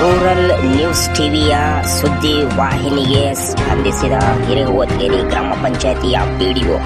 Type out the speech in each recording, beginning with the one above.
Rural news ಟಿವಿಯ ಸುದ್ದಿ ವಾಹಿನಿಗೆ ಸ್ಪಂದಿಸಿದ ಹಿರೇಹೊತ್ಗೇರಿ ಗ್ರಾಮ ಪಂಚಾಯಿತಿಯ ಪಿಡಿಒ.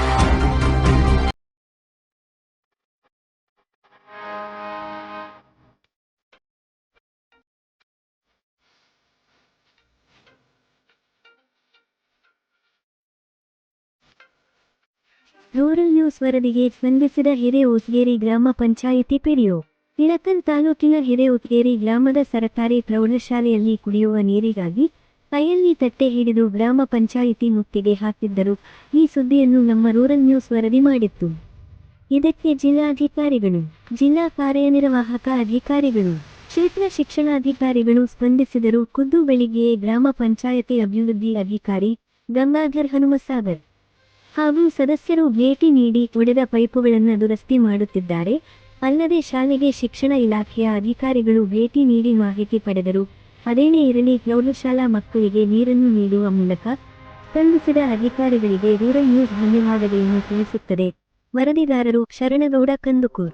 ರೂರಲ್ ನ್ಯೂಸ್ ವರದಿಗೆ ಸ್ಪಂದಿಸಿದ ಹಿರೇಹೊತ್ಗೇರಿ ಗ್ರಾಮ ಪಂಚಾಯಿತಿ ಪಿಡಿಒ. ಇಳಕಲ್ ತಾಲೂಕಿನ ಹಿರೇಹೊತ್ಗೇರಿ ಗ್ರಾಮದ ಸರಕಾರಿ ಪ್ರೌಢಶಾಲೆಯಲ್ಲಿ ಕುಡಿಯುವ ನೀರಿಗಾಗಿ ಕೈಯಲ್ಲಿ ತಟ್ಟೆ ಹಿಡಿದು ಗ್ರಾಮ ಪಂಚಾಯಿತಿ ಮುತ್ತಿಗೆ ಹಾಕಿದ್ದರು. ಈ ಸುದ್ದಿಯನ್ನು ನಮ್ಮ ರೂರಲ್ ನ್ಯೂಸ್ ವರದಿ ಮಾಡಿತ್ತು. ಇದಕ್ಕೆ ಜಿಲ್ಲಾಧಿಕಾರಿಗಳು, ಜಿಲ್ಲಾ ಕಾರ್ಯನಿರ್ವಾಹಕ ಅಧಿಕಾರಿಗಳು, ಕ್ಷೇತ್ರ ಶಿಕ್ಷಣಾಧಿಕಾರಿಗಳು ಸ್ಪಂದಿಸಿದರು. ಖುದ್ದು ಬೆಳಿಗ್ಗೆಯೇ ಗ್ರಾಮ ಪಂಚಾಯತಿ ಅಭಿವೃದ್ಧಿ ಅಧಿಕಾರಿ ಗಂಗಾಧರ್ ಹನುಮಸಾಗರ್ ಹಾಗೂ ಸದಸ್ಯರು ಭೇಟಿ ನೀಡಿ ಒಡೆದ ಪೈಪುಗಳನ್ನು ದುರಸ್ತಿ ಮಾಡುತ್ತಿದ್ದಾರೆ. ಅಲ್ಲದೆ ಶಾಲೆಗೆ ಶಿಕ್ಷಣ ಇಲಾಖೆಯ ಅಧಿಕಾರಿಗಳು ಭೇಟಿ ನೀಡಿ ಮಾಹಿತಿ ಪಡೆದರು. ಅದೇನೇ ಇರಲಿ, ಪ್ರೌಢಶಾಲಾ ಮಕ್ಕಳಿಗೆ ನೀರನ್ನು ನೀಡುವ ಮೂಲಕ ಸ್ಪಂದಿಸಿದ ಅಧಿಕಾರಿಗಳಿಗೆ ರೂರಲ್ ನ್ಯೂಸ್ ಧನ್ಯವಾದಗಳನ್ನು ತಿಳಿಸುತ್ತದೆ. ವರದಿಗಾರರು ಶರಣಗೌಡ ಕಂದುಕೂರ್.